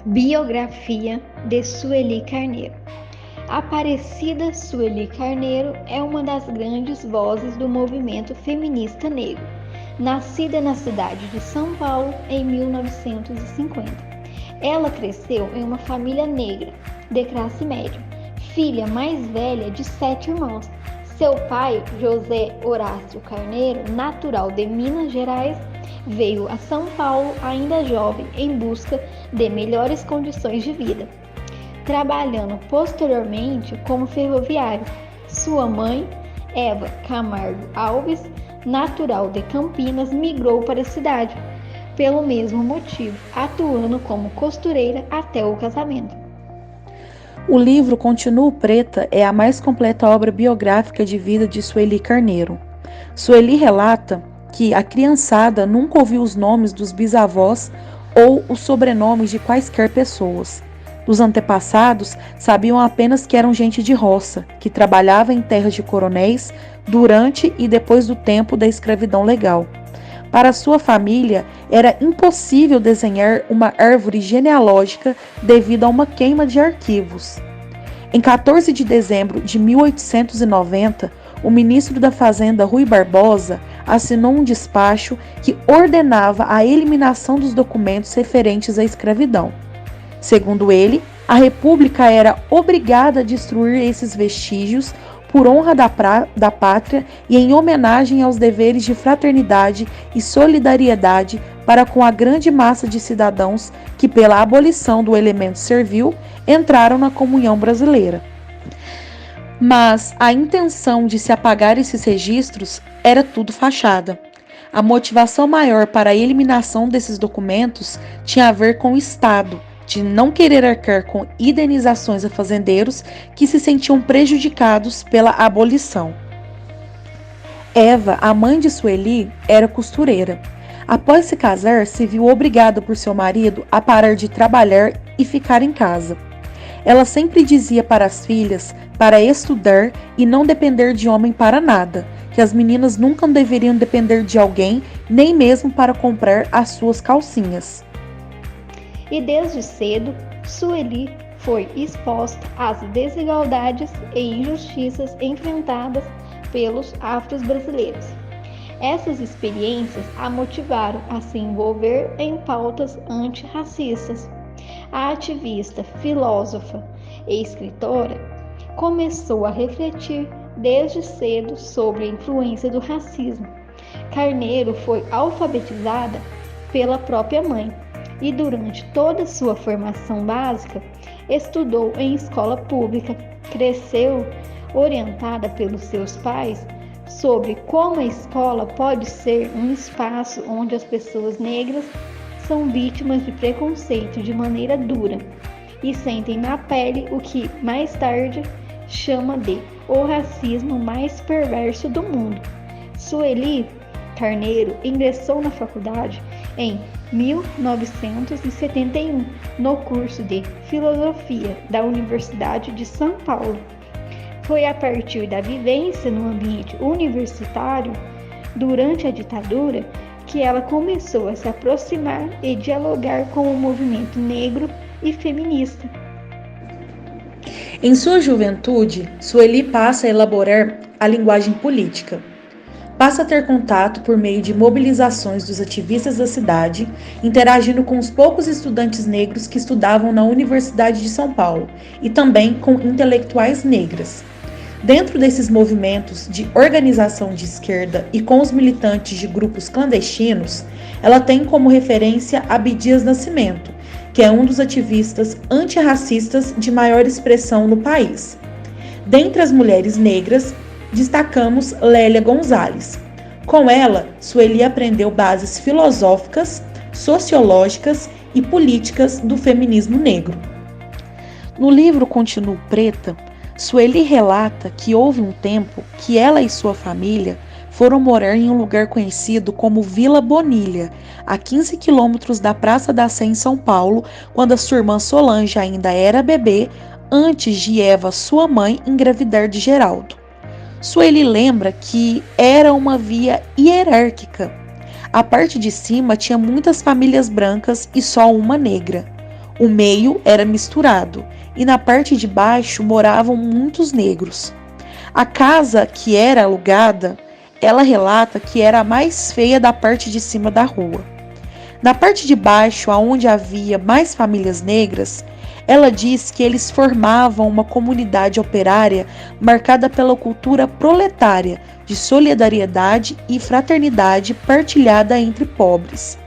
Biografia de Sueli Carneiro. Aparecida Sueli Carneiro é uma das grandes vozes do movimento feminista negro, nascida na cidade de São Paulo em 1950. Ela cresceu em uma família negra, de classe média, filha mais velha de 7 irmãos. Seu pai, José Horácio Carneiro, natural de Minas Gerais, veio a São Paulo ainda jovem em busca de melhores condições de vida, trabalhando posteriormente como ferroviário. Sua mãe, Eva Camargo Alves, natural de Campinas, migrou para a cidade, pelo mesmo motivo, atuando como costureira até o casamento. O livro Continuo Preta é a mais completa obra biográfica de vida de Sueli Carneiro. Sueli relata que a criançada nunca ouviu os nomes dos bisavós ou os sobrenomes de quaisquer pessoas. Dos antepassados, sabiam apenas que eram gente de roça, que trabalhava em terras de coronéis durante e depois do tempo da escravidão legal. Para sua família, era impossível desenhar uma árvore genealógica devido a uma queima de arquivos. Em 14 de dezembro de 1890, o ministro da Fazenda Rui Barbosa assinou um despacho que ordenava a eliminação dos documentos referentes à escravidão. Segundo ele, a República era obrigada a destruir esses vestígios por honra da pátria e em homenagem aos deveres de fraternidade e solidariedade para com a grande massa de cidadãos que, pela abolição do elemento servil, entraram na comunhão brasileira. Mas a intenção de se apagar esses registros era tudo fachada. A motivação maior para a eliminação desses documentos tinha a ver com o Estado, de não querer arcar com indenizações a fazendeiros que se sentiam prejudicados pela abolição. Eva, a mãe de Sueli, era costureira. Após se casar, se viu obrigada por seu marido a parar de trabalhar e ficar em casa. Ela sempre dizia para as filhas para estudar e não depender de homem para nada, que as meninas nunca deveriam depender de alguém, nem mesmo para comprar as suas calcinhas. E desde cedo, Sueli foi exposta às desigualdades e injustiças enfrentadas pelos afro-brasileiros. Essas experiências a motivaram a se envolver em pautas antirracistas. A ativista, filósofa e escritora começou a refletir desde cedo sobre a influência do racismo. Carneiro foi alfabetizada pela própria mãe e durante toda sua formação básica estudou em escola pública. Cresceu orientada pelos seus pais sobre como a escola pode ser um espaço onde as pessoas negras são vítimas de preconceito de maneira dura e sentem na pele o que mais tarde chama de o racismo mais perverso do mundo. Sueli Carneiro ingressou na faculdade em 1971 no curso de Filosofia da Universidade de São Paulo. Foi a partir da vivência no ambiente universitário durante a ditadura que ela começou a se aproximar e dialogar com o movimento negro e feminista. Em sua juventude, Sueli passa a elaborar a linguagem política. Passa a ter contato por meio de mobilizações dos ativistas da cidade, interagindo com os poucos estudantes negros que estudavam na Universidade de São Paulo e também com intelectuais negras. Dentro desses movimentos de organização de esquerda e com os militantes de grupos clandestinos, ela tem como referência Abdias Nascimento, que é um dos ativistas antirracistas de maior expressão no país. Dentre as mulheres negras, destacamos Lélia Gonzalez. Com ela, Sueli aprendeu bases filosóficas, sociológicas e políticas do feminismo negro. No livro Continuo Preta, Sueli relata que houve um tempo que ela e sua família foram morar em um lugar conhecido como Vila Bonilha, a 15 quilômetros da Praça da Sé em São Paulo, quando a sua irmã Solange ainda era bebê, antes de Eva, sua mãe, engravidar de Geraldo. Sueli lembra que era uma via hierárquica. A parte de cima tinha muitas famílias brancas e só uma negra. O meio era misturado e na parte de baixo moravam muitos negros. A casa que era alugada, ela relata que era a mais feia da parte de cima da rua. Na parte de baixo, onde havia mais famílias negras, ela diz que eles formavam uma comunidade operária marcada pela cultura proletária de solidariedade e fraternidade partilhada entre pobres.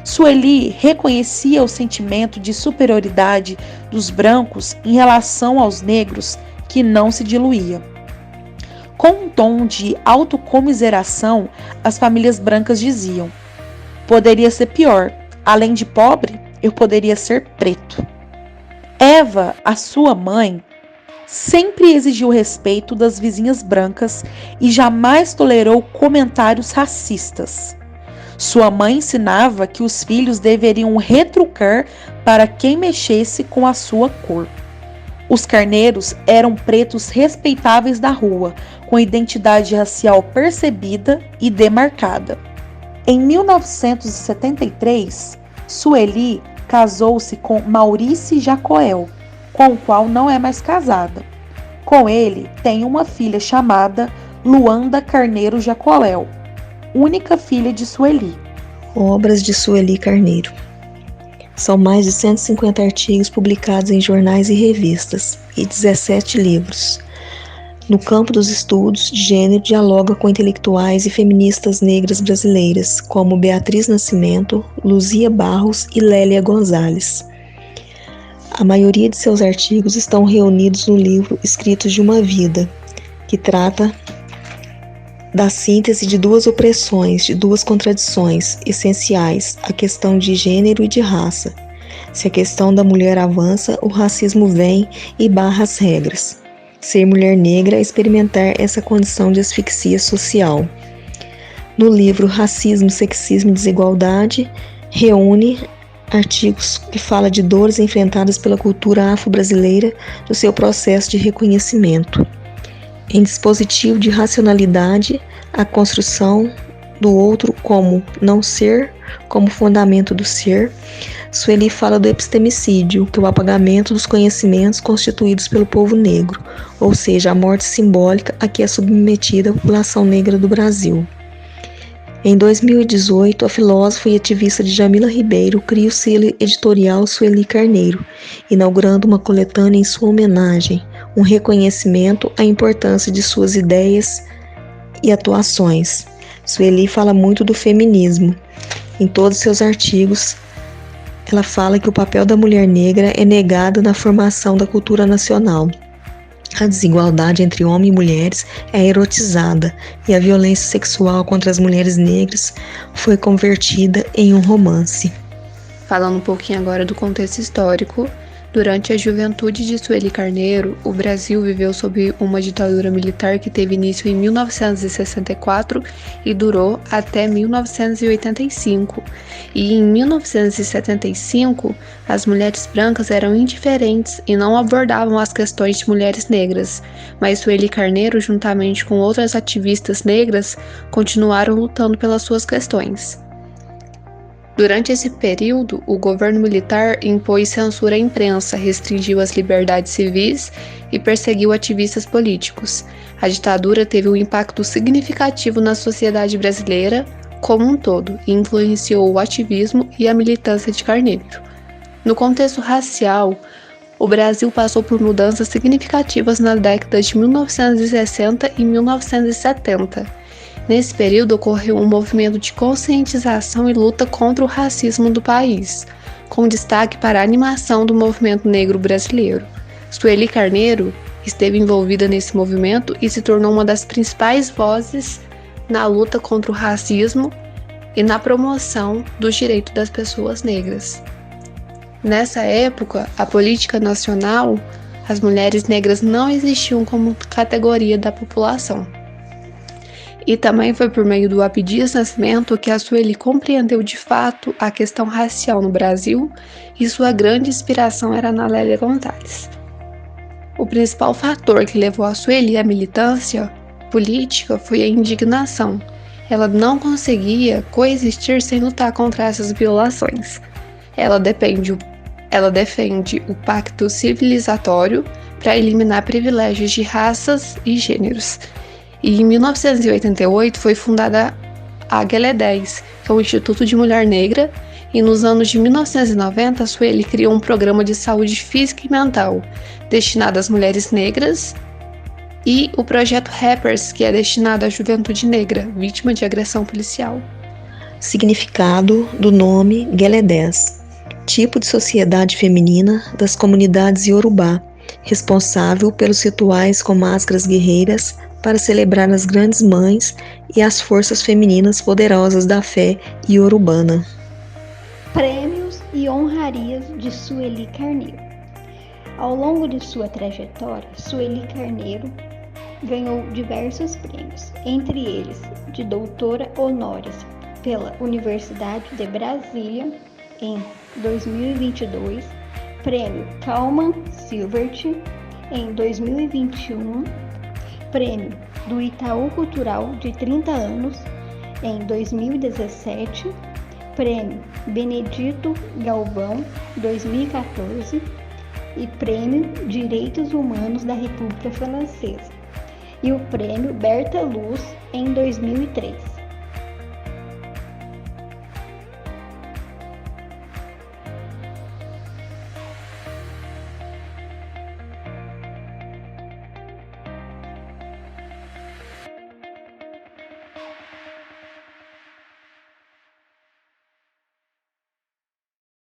Sueli reconhecia o sentimento de superioridade dos brancos em relação aos negros que não se diluía. Com um tom de autocomiseração, as famílias brancas diziam: poderia ser pior, além de pobre, eu poderia ser preto. Eva, a sua mãe, sempre exigiu respeito das vizinhas brancas e jamais tolerou comentários racistas. Sua mãe ensinava que os filhos deveriam retrucar para quem mexesse com a sua cor. Os carneiros eram pretos respeitáveis da rua, com identidade racial percebida e demarcada. Em 1973, Sueli casou-se com Maurice Jacoel, com o qual não é mais casada. Com ele, tem uma filha chamada Luanda Carneiro Jacoel, única filha de Sueli. Obras de Sueli Carneiro. São mais de 150 artigos publicados em jornais e revistas, e 17 livros. No campo dos estudos de gênero, dialoga com intelectuais e feministas negras brasileiras, como Beatriz Nascimento, Luzia Barros e Lélia Gonzalez. A maioria de seus artigos estão reunidos no livro Escritos de uma Vida, que trata da síntese de duas opressões, de duas contradições essenciais, a questão de gênero e de raça. Se a questão da mulher avança, o racismo vem e barra as regras. Ser mulher negra é experimentar essa condição de asfixia social. No livro Racismo, Sexismo e Desigualdade, reúne artigos que falam de dores enfrentadas pela cultura afro-brasileira no seu processo de reconhecimento. Em Dispositivo de Racionalidade, a construção do outro como não ser, como fundamento do ser, Sueli fala do epistemicídio, que é o apagamento dos conhecimentos constituídos pelo povo negro, ou seja, a morte simbólica a que é submetida a população negra do Brasil. Em 2018, a filósofa e ativista Djamila Ribeiro cria o selo editorial Sueli Carneiro, inaugurando uma coletânea em sua homenagem, um reconhecimento à importância de suas ideias e atuações. Sueli fala muito do feminismo. Em todos seus artigos, ela fala que o papel da mulher negra é negado na formação da cultura nacional. A desigualdade entre homens e mulheres é erotizada e a violência sexual contra as mulheres negras foi convertida em um romance. Falando um pouquinho agora do contexto histórico, durante a juventude de Sueli Carneiro, o Brasil viveu sob uma ditadura militar que teve início em 1964 e durou até 1985. E em 1975, as mulheres brancas eram indiferentes e não abordavam as questões de mulheres negras, mas Sueli Carneiro, juntamente com outras ativistas negras, continuaram lutando pelas suas questões. Durante esse período, o governo militar impôs censura à imprensa, restringiu as liberdades civis e perseguiu ativistas políticos. A ditadura teve um impacto significativo na sociedade brasileira como um todo e influenciou o ativismo e a militância de Carneiro. No contexto racial, o Brasil passou por mudanças significativas nas décadas de 1960 e 1970. Nesse período ocorreu um movimento de conscientização e luta contra o racismo do país, com destaque para a animação do movimento negro brasileiro. Sueli Carneiro esteve envolvida nesse movimento e se tornou uma das principais vozes na luta contra o racismo e na promoção dos direitos das pessoas negras. Nessa época, a política nacional, as mulheres negras não existiam como categoria da população. E também foi por meio do Abdias Nascimento que a Sueli compreendeu de fato a questão racial no Brasil e sua grande inspiração era na Lélia Gonzalez. O principal fator que levou a Sueli à militância política foi a indignação. Ela não conseguia coexistir sem lutar contra essas violações. Ela ela defende o pacto civilizatório para eliminar privilégios de raças e gêneros. E em 1988 foi fundada a GLE10, que é o Instituto de Mulher Negra, e nos anos de 1990 Sueli criou um programa de saúde física e mental destinado às mulheres negras e o projeto Rappers, que é destinado à juventude negra, vítima de agressão policial. Significado do nome GLE10: tipo de sociedade feminina das comunidades Iorubá, responsável pelos rituais com máscaras guerreiras para celebrar as grandes mães e as forças femininas poderosas da fé iorubana. Prêmios e honrarias de Sueli Carneiro. Ao longo de sua trajetória, Sueli Carneiro ganhou diversos prêmios, entre eles de doutora honoris pela Universidade de Brasília em 2022, Prêmio Kalman Silvert em 2021, Prêmio do Itaú Cultural de 30 anos em 2017, Prêmio Benedito Galvão 2014 e Prêmio Direitos Humanos da República Francesa e o Prêmio Berta Luz em 2003.